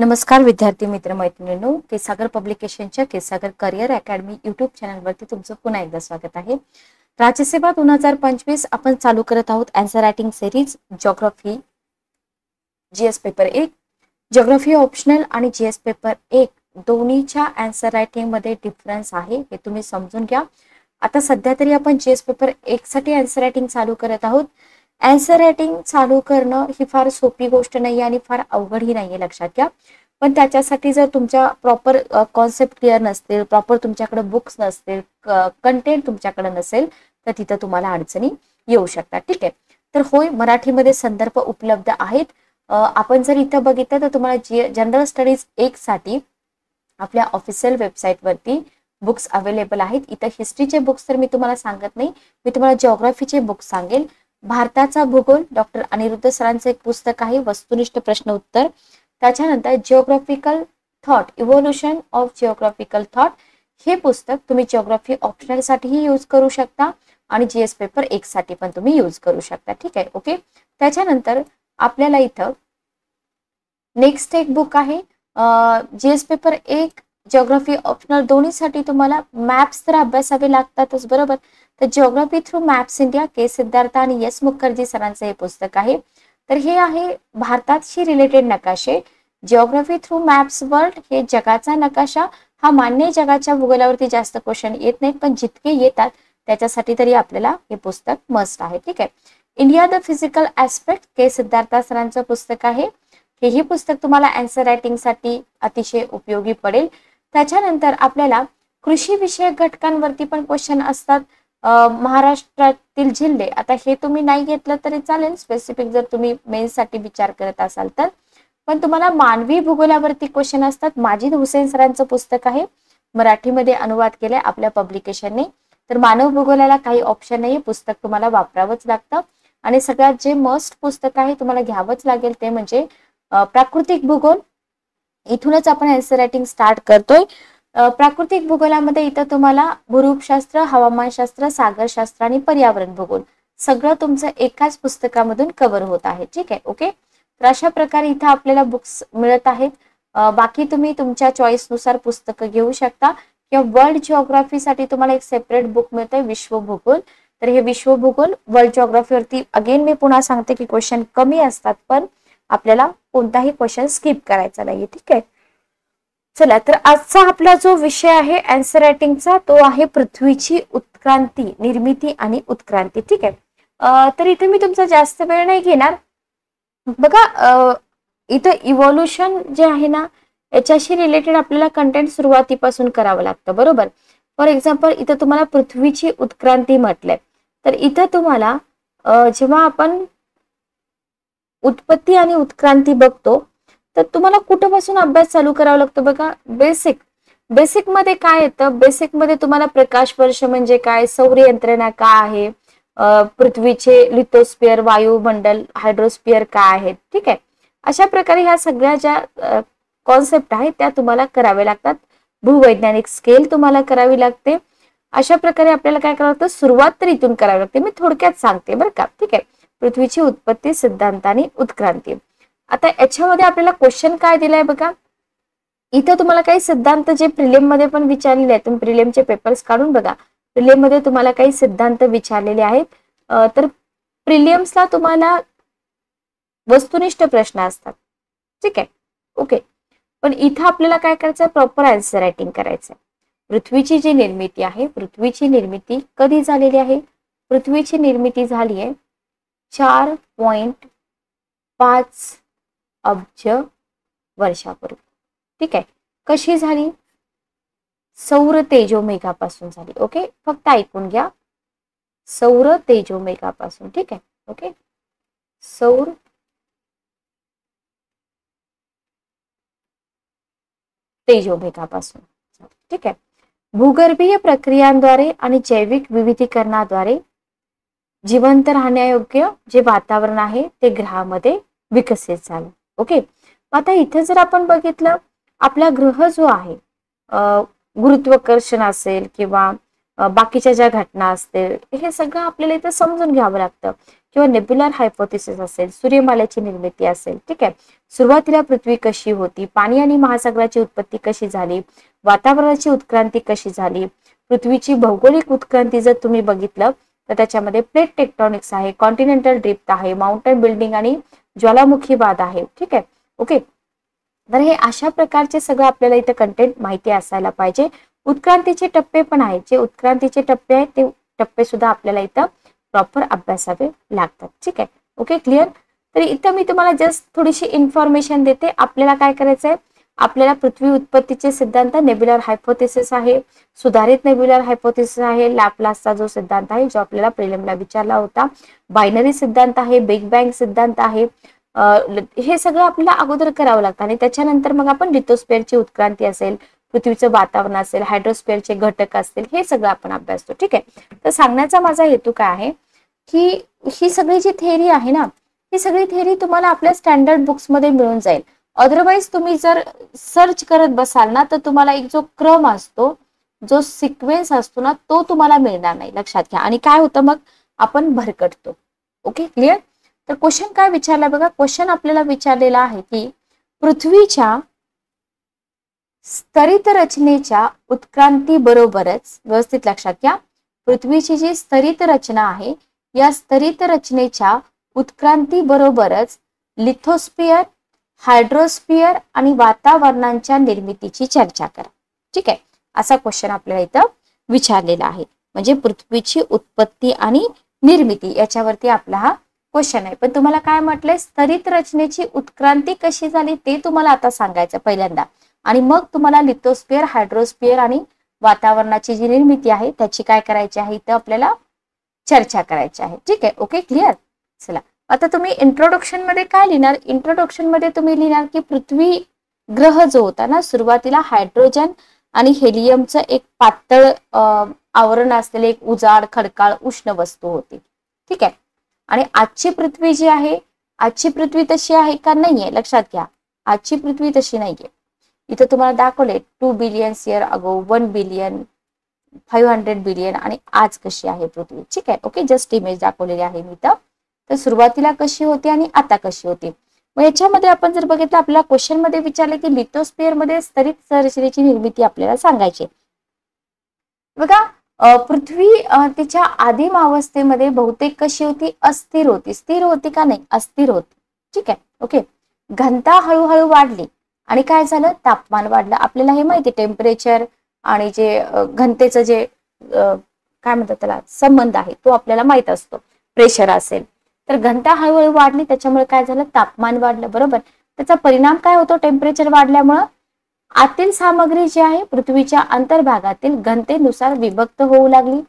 नमस्कार विद्यार्थी मित्र मैत्रिणींनो, केसागर पब्लिकेशनच्या केसागर करिअर अकॅडमी यूट्यूब चॅनलवरती तुमचं पुन्हा एकदा स्वागत आहे. राज्यसेवा 2025 आपण चालू करत आहोत answer writing series. Geography GS paper 1, geography optional आणि जीएस पेपर 1 दोन्हीच्या आन्सर रायटिंग मध्ये डिफरन्स आहे हे तुम्ही समजून घ्या. आता सध्या तरी आपण जीएस पेपर 1 साठी आन्सर रायटिंग चालू करत आहोत. आन्सर रायटिंग चालू करणं ही फार सोपी गोष्ट नाही आणि फार अवघडही नाहीये, लक्षात घ्या. पण त्याच्यासाठी जर तुमच्या प्रॉपर कॉन्सेप्ट क्लिअर नसतील, प्रॉपर तुमच्याकडे बुक्स नसतील, कंटेंट तुमच्याकडे नसेल, तर तिथं तुम्हाला अडचणी येऊ शकतात. ठीक आहे. तर होय, मराठीमध्ये संदर्भ उपलब्ध आहेत. आपण जर इथं बघितलं तर तुम्हाला जनरल स्टडीज 1 साठी आपल्या ऑफिशियल वेबसाईटवरती बुक्स अवेलेबल आहेत. इथं हिस्ट्रीचे बुक्स तर मी तुम्हाला सांगत नाही, मी तुम्हाला जिओग्राफीचे बुक्स सांगेल. भारताचा भूगोल डॉक्टर अनिरुद्ध सरांचं एक पुस्तक आहे, वस्तुनिष्ठ प्रश्न उत्तर. त्याच्यानंतर geographical thought, evolution of geographical thought, हे पुस्तक तुम्ही जिओग्राफी ऑप्शनल साठीही यूज करू शकता आणि जीएस पेपर 1 साठी पण तुम्ही यूज करू शकता. ठीक आहे, ओके. त्याच्यानंतर आपल्याला इथं नेक्स्ट एक बुक आहे जीएस पेपर 1 जिओग्राफी ऑप्शनल दोन्हीसाठी तुम्हाला मॅप्स तर अभ्यासावे लागतातच, बरोबर. तर जिओग्राफी थ्रू मॅप्स इंडिया, के सिद्धार्थ आणि एस मुखर्जी सरांचं हे पुस्तक आहे. तर हे आहे भारताशी रिलेटेड नकाशे. जिओग्राफी थ्रू मॅप्स वर्ल्ड हे जगाचा नकाशा. हा मान्य जगाच्या भूगोलावरती जास्त क्वेश्चन येत नाहीत, पण जितके येतात त्याच्यासाठी तरी आपल्याला हे पुस्तक मस्ट आहे. ठीक आहे. इंडिया द फिजिकल ऍस्पेक्ट, के सिद्धार्थ सरांचं पुस्तक आहे. हेही पुस्तक तुम्हाला आन्सर रायटिंग साठी अतिशय उपयोगी पडेल. त्याच्यानंतर आपल्याला कृषी विषयक घटकांवरती पण क्वेश्चन असतात. महाराष्ट्रातील जिल्हे, आता हे तुम्ही नाही घेतलं तरी चालेल, स्पेसिफिक जर तुम्ही मेन्स साठी विचार करत असाल तर. पण तुम्हाला मानवी भूगोलावरती क्वेश्चन असतात. माजिद हुसेन सरांचं पुस्तक आहे, मराठीमध्ये अनुवाद केलाय आपल्या पब्लिकेशनने. तर मानव भूगोलाला काही ऑप्शन नाही, पुस्तक तुम्हाला वापरावंच लागतं. आणि सगळ्यात जे मस्ट पुस्तक आहे तुम्हाला घ्यावंच लागेल ते म्हणजे प्राकृतिक भूगोल. इथूनच आपण आन्सर रायटिंग स्टार्ट करतोय. प्राकृतिक भूगोलामध्ये इथं तुम्हाला भूरूपशास्त्र, हवामानशास्त्र, सागरशास्त्र आणि पर्यावरण भूगोल सगळं तुमचं एकाच पुस्तकामधून कव्हर होत आहे. ठीक आहे, ओके. तर अशा प्रकारे इथं आपल्याला बुक्स मिळत आहेत. बाकी तुम्ही तुमच्या चॉईसनुसार पुस्तकं घेऊ शकता किंवा वर्ल्ड जिओग्राफीसाठी तुम्हाला एक सेपरेट बुक मिळतंय, विश्व भूगोल. तर हे विश्व भूगोल वर्ल्ड जिओग्राफीवरती अगेन मी पुन्हा सांगते की क्वेश्चन कमी असतात, पण आपल्याला कोणताही क्वेश्चन स्किप करायचा नाहीये. ठीक आहे. चला, तर आजचा आपला जो विषय आहे आन्सर रायटिंगचा तो आहे पृथ्वीची उत्क्रांती, निर्मिती आणि उत्क्रांती. ठीक आहे. तर इथे मी तुमचा जास्त वेळ नाही घेणार. बघा, इथं इव्होल्युशन जे आहे ना याच्याशी रिलेटेड आपल्याला कंटेंट सुरुवातीपासून करावं लागतं, बरोबर. फॉर एक्झाम्पल इथं तुम्हाला पृथ्वीची उत्क्रांती म्हटलंय, तर इथं तुम्हाला जेव्हा आपण उत्पत्ती आणि उत्क्रांती बघतो तर तुम्हाला कुठपासून अभ्यास चालू करावा लागतो. बघा, बेसिक मध्ये काय येतं, बेसिक मध्ये तुम्हाला प्रकाश वर्ष म्हणजे काय, सौर यंत्रणा काय आहे, पृथ्वीचे लिथोस्फिअर, वायुमंडल, हायड्रोस्फिअर काय आहेत. ठीक आहे. अशा प्रकारे ह्या सगळ्या ज्या कॉन्सेप्ट आहेत त्या तुम्हाला करावे लागतात. भूवैज्ञानिक स्केल तुम्हाला करावी लागते. अशा प्रकारे आपल्याला काय करावं लागतं, सुरुवात तर इथून करावी लागते. मी थोडक्यात सांगते बरं का. ठीक आहे. पृथ्वीची उत्पत्ती, सिद्धांत आणि उत्क्रांती. आता याच्यामध्ये आपल्याला क्वेश्चन काय दिलाय बघा, इथं तुम्हाला काही सिद्धांत जे प्रिलिम मध्ये पण विचारलेले आहेत, तुम्ही प्रिलिमचे पेपर्स काढून बघा. प्रिलिम मध्ये तुम्हाला काही सिद्धांत विचारलेले आहेत. तर प्रिलियम्सला तुम्हाला वस्तुनिष्ठ प्रश्न असतात. ठीक आहे, ओके. पण इथं आपल्याला काय करायचं, प्रॉपर आन्सर रायटिंग करायचंय. पृथ्वीची जी निर्मिती आहे, पृथ्वीची निर्मिती कधी झालेली आहे, पृथ्वीची निर्मिती झाली आहे 4.5 अब्ज वर्षापूर्वी. ठीक आहे. कशी झाली, सौर तेजोमेघापासून झाली. ओके, फक्त ऐकून घ्या, सौर तेजोमेघापासून. ठीक आहे, ओके. सौर तेजोमेघापासून. ठीक आहे. भूगर्भीय प्रक्रियांद्वारे आणि जैविक विविधीकरणाद्वारे जिवंत राहण्यायोग्य जे वातावरण आहे ते ग्रहामध्ये विकसित झालं. ओके. आता इथे जर आपण बघितलं, आपला ग्रह जो आहे गुरुत्वाकर्षण असेल किंवा बाकीच्या ज्या घटना असतील हे सगळं आपल्याला इथं समजून घ्यावं लागतं. किंवा नेब्युलर हायपोथेसिस असेल, सूर्यमालेची निर्मिती असेल, ठीक आहे, सुरुवातीला पृथ्वी कशी होती, पाणी आणि महासागराची उत्पत्ती कशी झाली, वातावरणाची उत्क्रांती कशी झाली, पृथ्वीची भौगोलिक उत्क्रांती जर तुम्ही बघितलं तर त्याच्यामध्ये प्लेट टेक्टॉनिक्स आहे, कॉन्टिनेंटल ड्रिफ्ट आहे, माउंटन बिल्डिंग आणि ज्वालामुखी वाद आहे. ठीक आहे, ओके. तर हे अशा प्रकारचे सगळं आपल्याला इथं कंटेंट माहिती असायला पाहिजे. उत्क्रांतीचे टप्पे पण आहेत, जे उत्क्रांतीचे टप्पे आहेत ते टप्पे सुद्धा आपल्याला इथं प्रॉपर अभ्यासावे लागतात. ठीक आहे, ओके, क्लिअर. तर इथं मी तुम्हाला जस्ट थोडीशी इन्फॉर्मेशन देते. आपल्याला काय करायचंय, आपल्याला पृथ्वी उत्पत्तीचे सिद्धांत, नेब्युलर हायपोथेसिस आहे, सुधारित नेब्युलर हायपोथेसिस आहे, लॅपलासचा जो सिद्धांत आहे जो आपल्याला प्रिलिमला विचारला होता, बायनरी सिद्धांत आहे, बिग बँग सिद्धांत आहे, हे सगळं आपल्याला अगोदर करावं लागतं आणि त्याच्यानंतर मग आपण लिथोस्फिअरची उत्क्रांती असेल, पृथ्वीचं वातावरण असेल, हायड्रोस्फिअरचे घटक असतील, हे सगळं आपण अभ्यासतो. ठीक आहे, तर सांगण्याचा माझा हेतू काय आहे की ही सगळी जी थेअरी आहे ना, ही सगळी थेअरी तुम्हाला आपल्या स्टँडर्ड बुक्स मध्ये मिळून जाईल. अदरवाईज तुम्ही जर सर्च करत बसाल ना तर तुम्हाला एक जो क्रम असतो, जो सिक्वेन्स असतो ना, तो तुम्हाला मिळणार नाही. लक्षात घ्या. आणि काय होतं मग, आपण भरकटतो. Okay, clear. तर क्वेश्चन काय विचारला बघा. क्वेश्चन आपल्याला विचारलेला आहे की पृथ्वीच्या स्तरित रचनेच्या उत्क्रांती बरोबरच, व्यवस्थित लक्षात घ्या, पृथ्वीची जी स्तरित रचना आहे या स्तरित रचनेच्या उत्क्रांती बरोबरच लिथोस्फिअर, हायड्रोस्फिअर आणि वातावरणांच्या निर्मितीची चर्चा करा. ठीक आहे, असा क्वेश्चन आपल्याला इथं विचारलेला आहे. म्हणजे पृथ्वीची उत्पत्ती आणि निर्मिती याच्यावरती आपला हा क्वेश्चन आहे. पण तुम्हाला काय म्हटलंय, स्तरित रचनेची उत्क्रांती कशी झाली ते तुम्हाला आता सांगायचं पहिल्यांदा, आणि मग तुम्हाला लिथोस्फिअर, हायड्रोस्फिअर आणि वातावरणाची जी निर्मिती आहे त्याची काय करायची आहे इथं आपल्याला चर्चा करायची आहे. ठीक आहे, ओके, क्लिअर. चला, आता तुम्ही इंट्रोडक्शन मध्ये काय लिहिणार, इंट्रोडक्शन मध्ये तुम्ही लिहिणार की पृथ्वी ग्रह जो होता ना, सुरुवातीला हायड्रोजन आणि हेलियमचं एक पातळ आवरण असलेले एक उजाड, खडकाळ, उष्ण वस्तू होती. ठीक आहे, आणि आजची पृथ्वी जी आहे, आजची पृथ्वी तशी आहे का नाहीये, लक्षात घ्या, आजची पृथ्वी तशी नाहीये. इथं तुम्हाला दाखवले 2 बिलियन इयर अगो, 1 बिलियन, 500 बिलियन आणि आज कशी आहे पृथ्वी. ठीक आहे, ओके, जस्ट इमेज दाखवलेली आहे मी इथं. तर सुरुवातीला कशी होती आणि आता कशी होती. मग याच्यामध्ये आपण जर बघितलं, आपल्याला क्वेश्चन मध्ये विचारले की लिथोस्फिअर मध्ये स्तरित संरचनेची निर्मिती आपल्याला सांगायची. बघा, पृथ्वी तिच्या आदिम अवस्थेमध्ये बहुतेक कशी होती, अस्थिर होती. स्थिर होती का नाही, अस्थिर होती. ठीक आहे, ओके. घनता हळूहळू वाढली आणि काय झालं, तापमान वाढलं. आपल्याला हे माहिती, टेम्परेचर आणि जे घनतेचं जे काय म्हणतात त्याला संबंध आहे तो आपल्याला माहित असतो. प्रेशर असेल तर घनता हळूहळू वाढली, त्याच्यामुळे काय झालं, तापमान वाढलं. बरोबर. त्याचा परिणाम काय होतो, टेम्परेचर वाढल्यामुळं आतील सामग्री जी आहे पृथ्वीच्या अंतर्भागातील घनतेनुसार विभक्त होऊ लागली.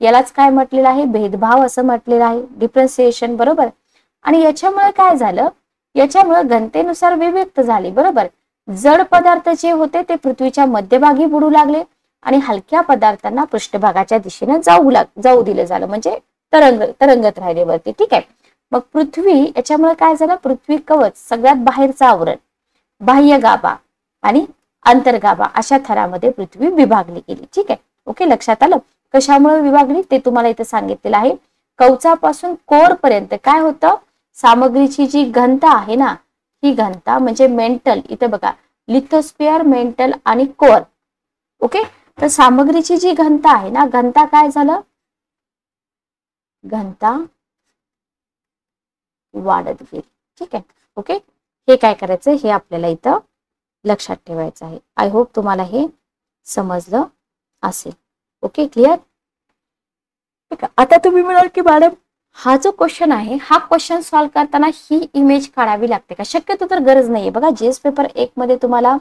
यालाच काय म्हटलेलं आहे, भेदभाव असं म्हटलेलं आहे, डिफरन्सिएशन. बरोबर. आणि याच्यामुळे काय झालं, याच्यामुळे घनतेनुसार विभक्त झाली. बरोबर. जड पदार्थ जे होते ते पृथ्वीच्या मध्यभागी बुडू लागले आणि हलक्या पदार्थांना पृष्ठभागाच्या दिशेने जाऊ दिलं झालं, म्हणजे तरंगत राहिले वरती. ठीक आहे. मग पृथ्वी, याच्यामुळे काय झालं, पृथ्वी कवच, सगळ्यात बाहेरचं आवरण, बाह्य गाभा आणि अंतर्गाभा अशा थरामध्ये पृथ्वी विभागली गेली. ठीक आहे, ओके, लक्षात आलं. कशामुळे विभागली ते तुम्हाला इथे सांगितलेलं आहे. कवचापासून कोर पर्यंत काय होतं, सामग्रीची जी घनता आहे ना, ही घनता म्हणजे मेंटल, इथे बघा, लिथोस्फिअर, मेंटल आणि कोर. ओके. तर सामग्रीची जी घनता आहे ना, घनता काय झालं, घनता वाढत गेली. ठीक आहे, ओके. हे काय करायचं, हे आपल्याला इथं लक्षात ठेवायचं आहे. आय होप तुम्हाला हे समजलं असेल. Okay, clear. ठीक आहे. आता तुम्ही म्हणाल की मॅडम, हा जो क्वेश्चन आहे, हा क्वेश्चन सॉल्व्ह करताना ही इमेज काढावी लागते का? शक्यतो तर गरज नाहीये. बघा, जीएस पेपर 1 मध्ये तुम्हाला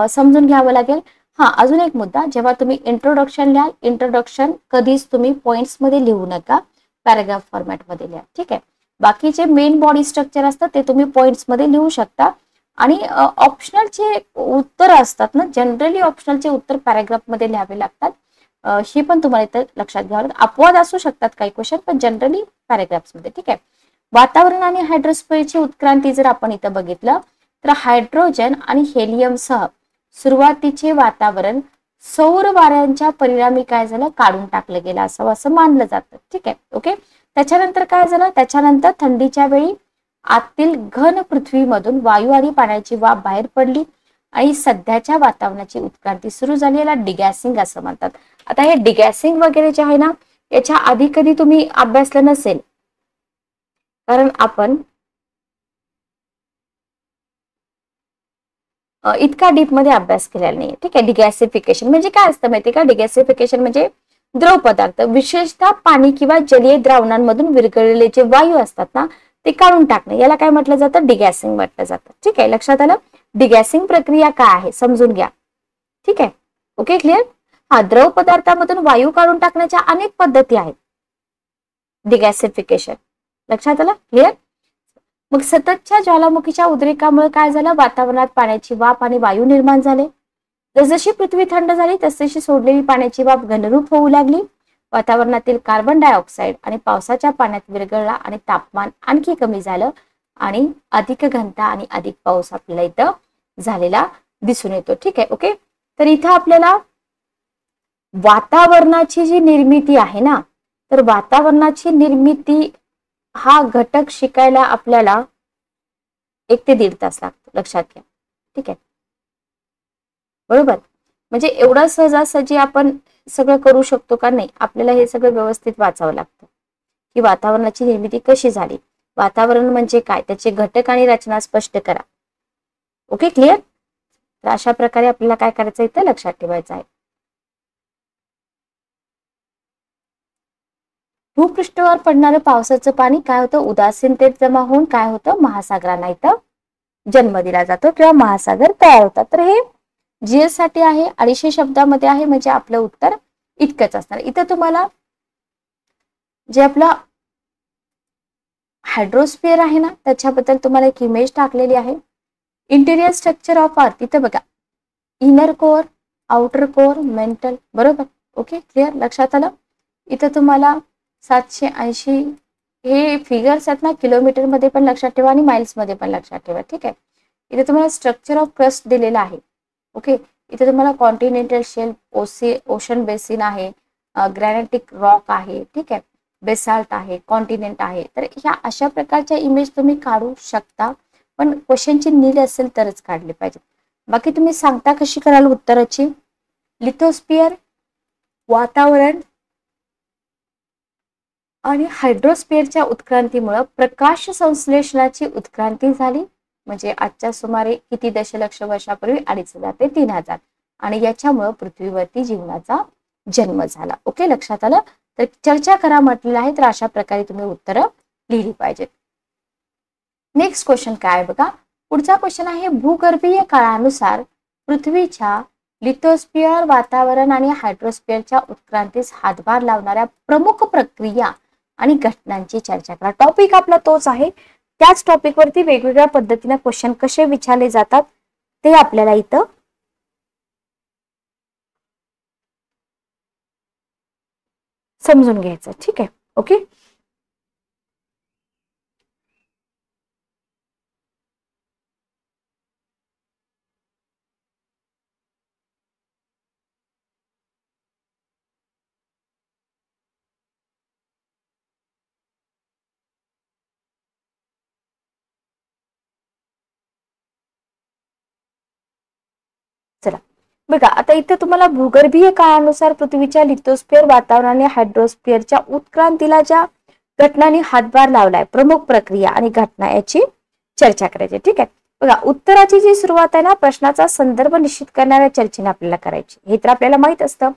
समजून घ्यावं लागेल. हा, अजून एक मुद्दा, जेव्हा तुम्ही इंट्रोडक्शन लिहाल, इंट्रोडक्शन कधीच तुम्ही पॉइंट्स मध्ये लिहू नका, पॅराग्राफ फॉर्मॅट मध्ये लिहा. ठीक आहे. बाकीचे मेन बॉडी स्ट्रक्चर असतात ते तुम्ही पॉइंट्स मध्ये लिहू शकता. आणि ऑप्शनलचे उत्तर असतात ना, जनरली ऑप्शनलचे उत्तर पॅराग्राफ मध्ये लिहावे लागतात. हे पण तुम्हाला इथं लक्षात घ्यावं लागतं. अपवाद असू शकतात काही क्वेश्चन, पण जनरली पॅराग्राफ्स मध्ये. ठीक आहे. वातावरण आणि हायड्रोस्फिअरची उत्क्रांती जर आपण इथं बघितलं तर हायड्रोजन आणि हेलियमसह सुरुवातीचे वातावरण सौर वाऱ्यांच्या परिणामी काय झालं, काढून टाकलं गेलं असावं असं मानलं जातं. ठीक आहे. ओके. त्याच्यानंतर काय झालं, त्याच्यानंतर थंडीच्या वेळी आतील घन पृथ्वीमधून वायू आणि पाण्याची वाफ बाहेर पडली आणि सध्याच्या वातावरणाची उत्क्रांती सुरू झाली. याला डिगॅसिंग असं म्हणतात. आता हे डिगॅसिंग वगैरे जे आहे ना, याच्या आधी कधी तुम्ही अभ्यासलं नसेल, कारण आपण इतका डीप मध्ये अभ्यास केलेला नाही. ठीक आहे. डिगॅसिफिकेशन म्हणजे काय असतं माहिती का? डिगॅसिफिकेशन म्हणजे द्रव पदार्थ, विशेषतः पाणी किंवा जलीय द्रावणांमधून विरघळलेले जे वायू असतात ना, ते काढून टाकणे, याला काय म्हटलं जातं, डिगॅसिंग म्हटलं जातं. ठीक आहे. लक्षात आलं. डिगॅसिंग प्रक्रिया काय आहे समजून घ्या. ठीक आहे. Okay, clear. हा, द्रव पदार्थामधून वायू काढून टाकण्याच्या अनेक पद्धती आहेत. डिगॅसिफिकेशन लक्षात आलं. क्लिअर. मग सततच्या ज्वालामुखीच्या उद्रेकामुळे काय झालं, वातावरणात पाण्याची वाफ आणि वायू निर्माण झाले. जसजशी पृथ्वी थंड झाली तसतशी सोडलेली पाण्याची वाफ घनरूप होऊ लागली. वातावरणातील कार्बन डायऑक्साईड आणि पावसाच्या पाण्यात विरघळला आणि तापमान आणखी कमी झालं आणि अधिक घनता आणि अधिक पाऊस आपल्याला इथं झालेला दिसून येतो. ठीक आहे. ओके. तर इथं आपल्याला वातावरणाची जी निर्मिती आहे ना, तर वातावरणाची निर्मिती हा घटक शिकायला आपल्याला 1 ते 1.5 तास लागतो. लक्षात घ्या. ठीक आहे. बरोबर. म्हणजे एवढं सहजासहजी आपण सगळं करू शकतो का? नाही. आपल्याला हे सगळं व्यवस्थित वाचावं लागतं की वातावरणाची निर्मिती कशी झाली, वातावरण म्हणजे काय, त्याचे घटक आणि रचना स्पष्ट करा. Okay, clear. तर अशा प्रकारे आपल्याला काय करायचं इथं लक्षात ठेवायचं आहे. भूपृष्ठावर पडणारं पावसाचं पाणी काय होतं, उदासीनतेत जमा होऊन काय होतं, महासागरांना इथं जन्म दिला जातो किंवा महासागर तयार होतात. तर हे जीएस साठी आहे, 250 शब्दामध्ये आहे, म्हणजे आपलं उत्तर इतकंच असणार. इथं तुम्हाला जे आपला हायड्रोस्फिअर आहे ना, त्याच्याबद्दल तुम्हाला एक इमेज टाकलेली आहे. इंटिरियर स्ट्रक्चर ऑफ अर्थ, इथं बघा, inner core, outer core, mantle. बरोबर. Okay, clear. लक्षात आलं. इथं तुम्हाला 780 हे फिगर्स आहेत ना, किलोमीटर मध्ये पण लक्षात ठेवा आणि माइल्स मध्ये पण लक्षात ठेवा. ठीक आहे. इथे तुम्हाला स्ट्रक्चर ऑफ क्रस्ट दिलेला आहे. ओके. इथे तुम्हाला कॉन्टिनेंटल शेल्फ, ओशन बेसिन आहे, ग्रॅनाटिक रॉक आहे. ठीक आहे. बेसाल्ट आहे, कॉन्टिनेंट आहे. तर ह्या अशा प्रकारच्या इमेज तुम्ही काढू शकता, पण क्वेश्चनची नीड असेल तरच काढले पाहिजे. बाकी तुम्ही सांगता कशी कराल उत्तराची. लिथोस्फिअर, वातावरण आणि हायड्रोस्फिअरच्या उत्क्रांतीमुळे प्रकाश संश्लेषणाची उत्क्रांती झाली. म्हणजे आजच्या सुमारे किती दशलक्ष वर्षापूर्वी 2500 ते 3000, आणि याच्यामुळे पृथ्वीवरती जीवनाचा जन्म झाला. ओके, लक्षात आलं. तर चर्चा करा म्हटलेलं आहे. तर अशा प्रकारे तुम्ही उत्तरं लिहिली पाहिजेत. नेक्स्ट क्वेश्चन काय आहे बघा. पुढचा क्वेश्चन आहे, भूगर्भीय काळानुसार पृथ्वीच्या लिथोस्फिअर, वातावरण आणि हायड्रोस्फिअरच्या उत्क्रांतीस हातभार लावणाऱ्या प्रमुख प्रक्रिया आणि घटनांची चर्चा करा. टॉपिक आपला तोच आहे. त्याच टॉपिक वरती वेगवेगळ्या पद्धतीने क्वेश्चन कसे विचारले जातात ते आपल्याला इथं समजून घ्यायचं. ठीक आहे. ओके. चला बघा, आता इथे तुम्हाला भूगर्भीय काळानुसार पृथ्वीच्या लिथोस्फिअर, वातावरण आणि हायड्रोस्फिअरच्या उत्क्रांतीला ज्या घटनांनी हातभार लावलाय, प्रमुख प्रक्रिया आणि घटना याची चर्चा करायची. ठीक आहे. बघा, उत्तराची जी सुरुवात आहे ना, प्रश्नाचा संदर्भ निश्चित करणाऱ्या चर्चेने आपल्याला करायची. हे तर आपल्याला माहित असतं.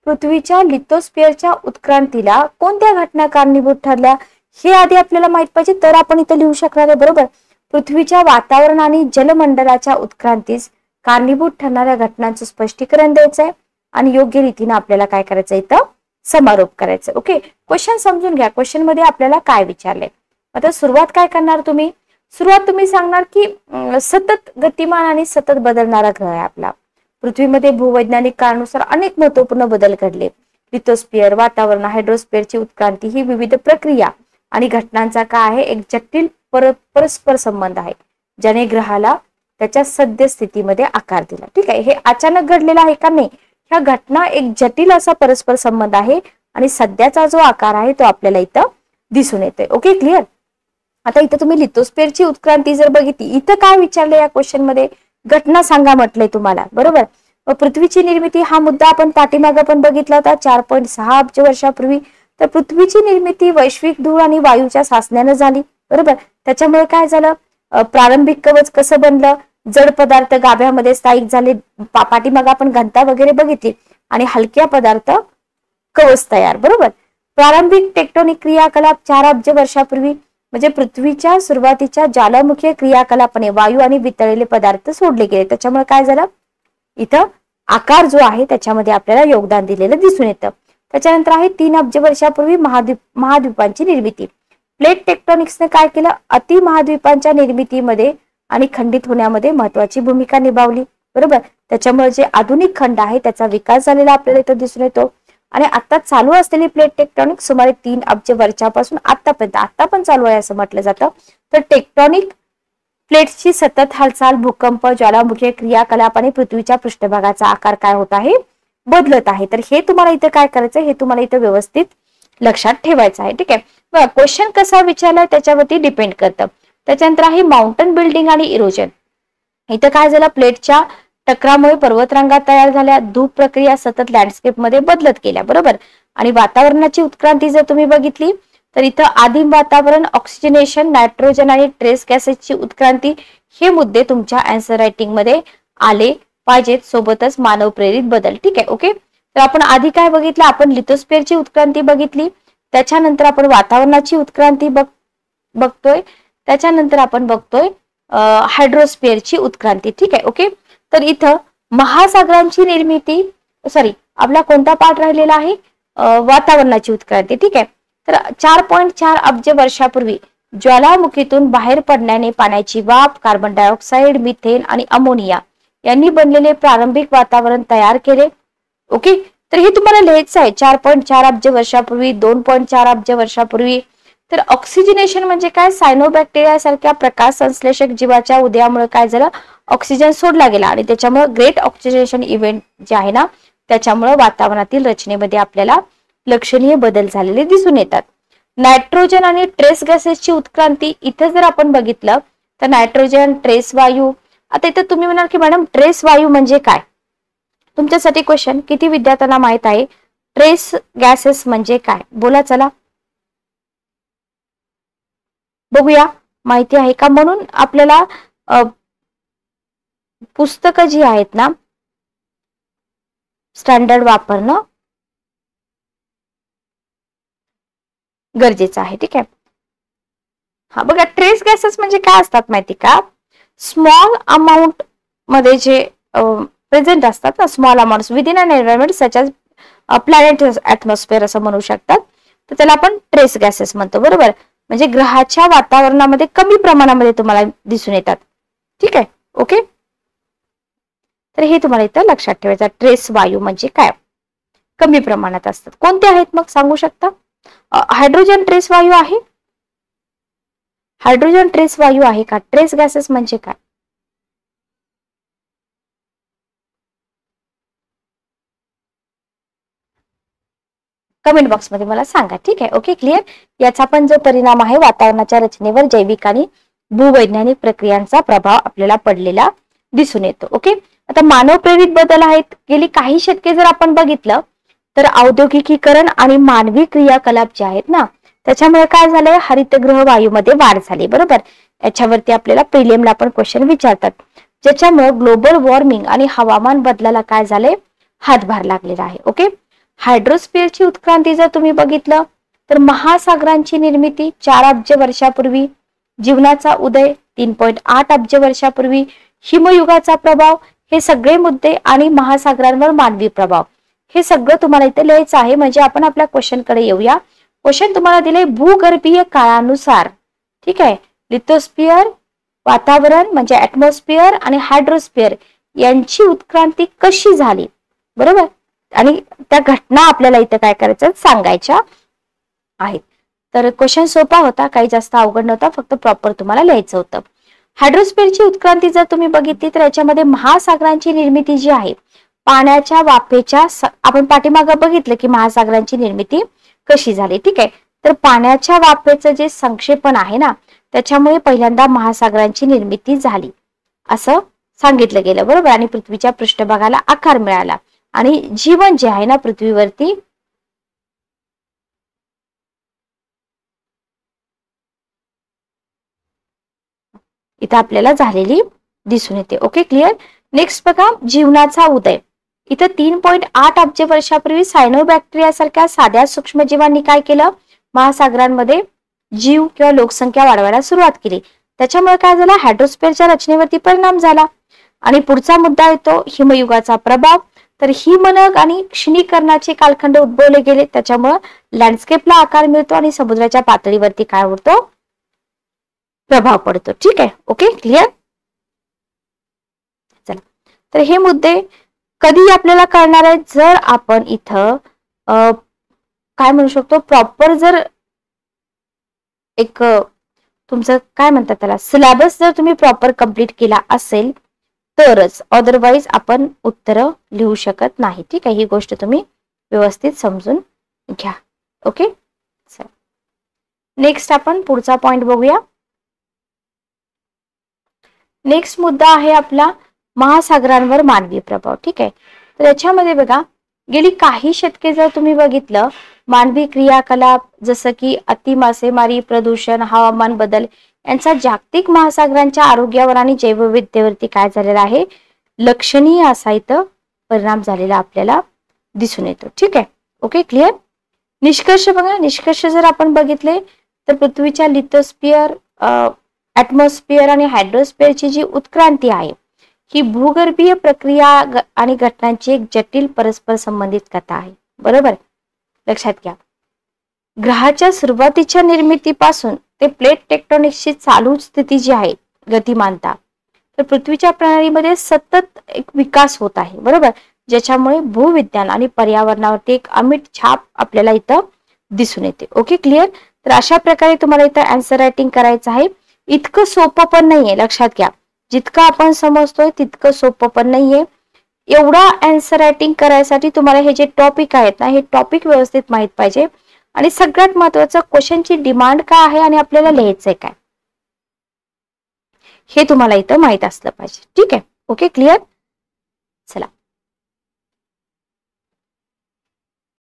पृथ्वीच्या लिथोस्फिअरच्या उत्क्रांतीला कोणत्या घटना कारणीभूत ठरल्या हे आधी आपल्याला माहित पाहिजे, तर आपण इथं लिहू शकणार आहे. बरोबर. पृथ्वीच्या वातावरण आणि जलमंडलाच्या उत्क्रांतीस कारणीभूत ठरणाऱ्या घटनांचं स्पष्टीकरण द्यायचंय आणि योग्य रीतीने आपल्याला काय करायचं इथं समारोप करायचं. ओके, क्वेश्चन समजून घ्या. क्वेश्चन मध्ये आपल्याला काय विचारलंय. आता सुरुवात काय करणार तुम्ही, सुरुवात तुम्ही सांगणार की सतत गतिमान आणि सतत बदलणारा ग्रह आहे आपला. पृथ्वीमध्ये भूवैज्ञानिक काळानुसार अनेक महत्वपूर्ण बदल घडले. लिथोस्फिअर, वातावरण, हायड्रोस्फिअरची उत्क्रांती ही विविध प्रक्रिया आणि घटनांचा काय आहे, एक जटिल परस्पर संबंध आहे, ज्याने ग्रहाला त्याच्या सद्यस्थितीमध्ये आकार दिला. ठीक आहे. हे अचानक घडलेलं आहे का? नाही. ह्या घटना एक जटिल असा परस्पर संबंध आहे आणि सध्याचा जो आकार आहे तो आपल्याला इथं दिसून येतोय. Okay, clear. आता इथं तुम्ही लिथोस्फिअरची उत्क्रांती जर बघितली, इथं काय विचारलं या क्वेश्चन मध्ये, घटना सांगा म्हटलंय तुम्हाला, बरोबर. पृथ्वीची निर्मिती हा मुद्दा आपण पाठीमागे पण बघितला होता 4.6 अब्ज वर्षापूर्वी. तर पृथ्वीची निर्मिती वैश्विक धूळ आणि वायूच्या साचण्यानं झाली, बरोबर. त्याच्यामुळे काय झालं, प्रारंभिक कवच कसं बनलं, जड पदार्थ गाभ्यामध्ये स्थायिक झाले, पाठीमागे आपण घनता वगैरे बघितली, आणि हलक्या पदार्थ कवच तयार, बरोबर. प्रारंभिक टेक्टोनिक क्रियाकलाप 4 अब्ज वर्षापूर्वी, म्हणजे पृथ्वीच्या सुरुवातीच्या ज्वालामुखी क्रियाकलापाने वायू आणि वितळलेले पदार्थ सोडले गेले. त्याच्यामुळे काय झालं, इथं आकार जो आहे त्याच्यामध्ये आपल्याला योगदान दिलेलं दिसून येतं. त्याच्यानंतर आहे 3 अब्ज वर्षापूर्वी महाद्वीपांची निर्मिती. प्लेट टेक्टोनिक्सने काय केलं, अति महाद्वीपांच्या निर्मितीमध्ये आणि खंडित होण्यामध्ये महत्वाची भूमिका निभावली, बरोबर. त्याच्यामुळे जे आधुनिक खंड आहे त्याचा विकास झालेला आपल्याला इथं दिसून येतो. आणि आता चालू असलेली प्लेट टेक्टोनिक सुमारे 3 अब्ज वर्षापासून आतापर्यंत, आता पण चालू आहे असं म्हटलं जातं. तर टेक्टोनिक प्लेट्सची सतत हालचाल, भूकंप, ज्वालामुखी क्रियाकलाप आणि पृथ्वीच्या पृष्ठभागाचा आकार काय होत आहे, बदलत आहे. तर हे तुम्हाला इथं काय करायचं, हे तुम्हाला इथं व्यवस्थित लक्षात ठेवायचं आहे. ठीक आहे, बघा क्वेश्चन कसा विचारलाय त्याच्यावरती डिपेंड करतं. त्याच्यानंतर आहे माउंटन बिल्डिंग आणि इरोजन. इथं काय झालं, प्लेटच्या टकरामुळे पर्वतरांगा तयार झाल्या, धूप प्रक्रिया सतत लँडस्केप मध्ये बदलत गेल्या, बरोबर. आणि वातावरणाची उत्क्रांती जर तुम्ही बघितली तर इथं आदिम वातावरण, ऑक्सिजनेशन, नायट्रोजन आणि ट्रेस गॅसेसची उत्क्रांती हे मुद्दे तुमच्या आन्सर रायटिंग मध्ये आले पाहिजेत, सोबतच मानव प्रेरित बदल. ठीक आहे, ओके. तर आपण आधी काय बघितलं, आपण लिथोस्फिअरची उत्क्रांती बघितली, त्याच्यानंतर आपण वातावरणाची उत्क्रांती बघतोय, त्याच्यानंतर आपण बघतोय हायड्रोस्फिअरची उत्क्रांती. ठीक आहे, ओके. तर इथं महासागरांची निर्मिती, आपला कोणता पार्ट राहिलेला आहे, वातावरणाची उत्क्रांती. ठीक आहे, तर 4.4 अब्ज वर्षापूर्वी ज्वालामुखीतून बाहेर पडण्याने पाण्याची वाफ, कार्बन डायऑक्साईड, मिथेन आणि अमोनिया यांनी बनलेले प्रारंभिक वातावरण तयार केले. ओके, तर हे तुम्हाला लिहायचं आहे 4.4 अब्ज वर्षापूर्वी, 2.4 अब्ज वर्षापूर्वी. तर ऑक्सिजनेशन म्हणजे काय, सायनोबॅक्टेरिया सारख्या प्रकाश संश्लेषक जीवाच्या उदयामुळे काय झालं, ऑक्सिजन सोडला गेला आणि त्याच्यामुळे ग्रेट ऑक्सिजनेशन इव्हेंट जे आहे ना, त्याच्यामुळे वातावरणातील रचनेमध्ये आपल्याला लक्षणीय बदल झालेले दिसून येतात. नायट्रोजन आणि ट्रेस गॅसेसची उत्क्रांती, इथे जर आपण बघितलं तर नायट्रोजन, ट्रेस वायू. आता इथे तुम्ही म्हणाल की मॅडम ट्रेस वायू म्हणजे काय, तुमच्यासाठी क्वेश्चन, किती विद्यार्थ्यांना माहित आहे ट्रेस गॅसेस म्हणजे काय, बोला चला बघूया, माहिती आहे का. म्हणून आपल्याला पुस्तकं जी आहेत ना स्टँडर्ड वापरणं गरजेचं आहे. ठीक आहे, हा बघा, ट्रेस गॅसेस म्हणजे काय असतात माहिती का, स्मॉल अमाऊंट मध्ये जे प्रेझेंट असतात ना, small amount within an environment such as planet atmosphere असं म्हणू शकतात. तर त्याला आपण ट्रेस गॅसेस म्हणतो, बरोबर. म्हणजे ग्रहाच्या वातावरणामध्ये कमी प्रमाणामध्ये तुम्हाला दिसून येतात. ठीक आहे, ओके. तर हे तुम्हाला इथं लक्षात ठेवायचं, ट्रेस वायू म्हणजे काय, कमी प्रमाणात असतात. कोणते आहेत मग सांगू शकता, हायड्रोजन ट्रेस वायू आहे, हायड्रोजन ट्रेस वायू आहे का, ट्रेस गॅसेस म्हणजे काय, कमेंट बॉक्स मध्ये मला सांगा. ठीक आहे, ओके, क्लिअर. याचा पण जो परिणाम आहे वातावरणाच्या रचनेवर जैविक आणि भूवैज्ञानिक प्रक्रियांचा प्रभाव आपल्याला पडलेला दिसून येतो. ओके, आता मानव प्रेरित बदल आहेत. गेली काही शतके जर आपण बघितलं तर औद्योगिकीकरण आणि मानवी क्रियाकलाप जे आहेत ना, त्याच्यामुळे काय झालंय, हरितगृह वायूमध्ये वाढ झाली, बरोबर. याच्यावरती आपल्याला प्रिलियमला पण क्वेश्चन विचारतात, ज्याच्यामुळे ग्लोबल वॉर्मिंग आणि हवामान बदलाला काय झालंय, हातभार लागलेला आहे. ओके, हायड्रोस्फिअरची उत्क्रांती जर तुम्ही बघितलं तर महासागरांची निर्मिती 4 अब्ज वर्षापूर्वी, जीवनाचा उदय 3.8 अब्ज वर्षापूर्वी, हिमयुगाचा प्रभाव, हे सगळे मुद्दे आणि महासागरांवर मानवी प्रभाव, हे सगळं तुम्हाला इथे लिहायचं आहे. म्हणजे आपण आपल्या क्वेश्चन कडे येऊया. क्वेश्चन तुम्हाला दिले भूगर्भीय काळानुसार. ठीक आहे, लिथोस्फिअर, वातावरण म्हणजे ऍटमॉस्फिअर आणि हायड्रोस्फिअर यांची उत्क्रांती कशी झाली, बरोबर. आणि त्या घटना आपल्याला इथं काय करायचं, सांगायच्या आहेत. तर क्वेश्चन सोपा होता, काही जास्त अवघड नव्हता, फक्त प्रॉपर तुम्हाला लिहायचं होतं. हायड्रोस्फिअरची उत्क्रांती जर तुम्ही बघितली तर याच्यामध्ये महासागरांची निर्मिती जी आहे, पाण्याच्या वाफेच्या आपण पाठीमागं बघितलं की महासागरांची निर्मिती कशी झाली. ठीक आहे, तर पाण्याच्या वाफेचं जे संक्षेपण आहे ना, त्याच्यामुळे पहिल्यांदा महासागरांची निर्मिती झाली असं सांगितलं गेलं. बरोबर. आणि पृथ्वीच्या पृष्ठभागाला आकार मिळाला आणि जीवन जे आहे ना पृथ्वीवरती इथं आपल्याला झालेली दिसून येते. Okay, clear. नेक्स्ट बघा, जीवनाचा उदय. इथं 3.8 अब्ज वर्षापूर्वी सायनोबॅक्टेरिया सारख्या साध्या सूक्ष्मजीवांनी काय केलं, महासागरांमध्ये जीव किंवा लोकसंख्या वाढवायला सुरुवात केली. त्याच्यामुळे काय झालं, हायड्रोस्फिअरच्या रचनेवरती परिणाम झाला. आणि पुढचा मुद्दा येतो हिमयुगाचा प्रभाव. तर हिमनग आणि क्षीणीकरणाचे कालखंड उद्भवले गेले, त्याच्यामुळे लँडस्केपला आकार मिळतो आणि समुद्राच्या पातळीवरती काय होतो, प्रभाव पडतो. ठीक आहे, ओके, क्लिअर. चला, तर हे मुद्दे कधी आपल्याला कळणार आहेत, जर आपण इथं काय म्हणू शकतो, प्रॉपर जर एक तुमचं काय म्हणतात त्याला सिलेबस जर तुम्ही प्रॉपर कंप्लीट केला असेल तरच, अदरवाईज आपण उत्तर लिहू शकत नाही. ठीक आहे, ही गोष्ट तुम्ही व्यवस्थित समजून घ्या. ओके, चला नेक्स्ट आपण पुढचा पॉइंट बघूया. नेक्स्ट मुद्दा आहे आपला महासागरांवर मानवी प्रभाव. ठीक आहे, तर याच्यामध्ये बघा, गेली काही शतके जर तुम्ही बघितलं, मानवी क्रियाकलाप जसं की अति मासेमारी, प्रदूषण, हवामान बदल यांचा जागतिक महासागरांच्या आरोग्यावर आणि जैवविविधतेवरती काय झालेला आहे, लक्षणीय असा इथं परिणाम झालेला आपल्याला दिसून येतो. ठीक आहे, ओके, क्लिअर. निष्कर्ष बघा, निष्कर्ष जर आपण बघितले तर पृथ्वीच्या लिथोस्फिअर, ऍटमॉस्फिअर आणि हायड्रोस्फिअरची जी उत्क्रांती आहे ही भूगर्भीय प्रक्रिया आणि घटनांची एक जटिल परस्पर संबंधित कथा आहे. बरोबर, लक्षात घ्या. ग्रहाच्या सुरुवातीच्या निर्मितीपासून ते प्लेट टेक्टोनिक्सची चालू स्थिती जी आहे, गतिमानता, तर पृथ्वीच्या प्रणालीमध्ये सतत एक विकास होत आहे. बरोबर, ज्याच्यामुळे भूविज्ञान आणि पर्यावरणावरती एक अमिट छाप आपल्याला इथं दिसून येते. Okay, clear. तर अशा प्रकारे तुम्हाला इथं आन्सर रायटिंग करायचं आहे. इतकं सोपं पण नाहीये, लक्षात घ्या. जितकं आपण समजतोय तितकं सोपं पण नाहीये. एवढा आन्सर रायटिंग करायसाठी तुम्हाला हे जे टॉपिक आहेत ना, हे टॉपिक व्यवस्थित माहित पाहिजे. आणि सगळ्यात महत्वाचं, क्वेश्चनची डिमांड काय आहे आणि आपल्याला लिहायचंय काय, हे तुम्हाला इथं माहित असलं पाहिजे. ठीक आहे, ओके, क्लिअर. चला,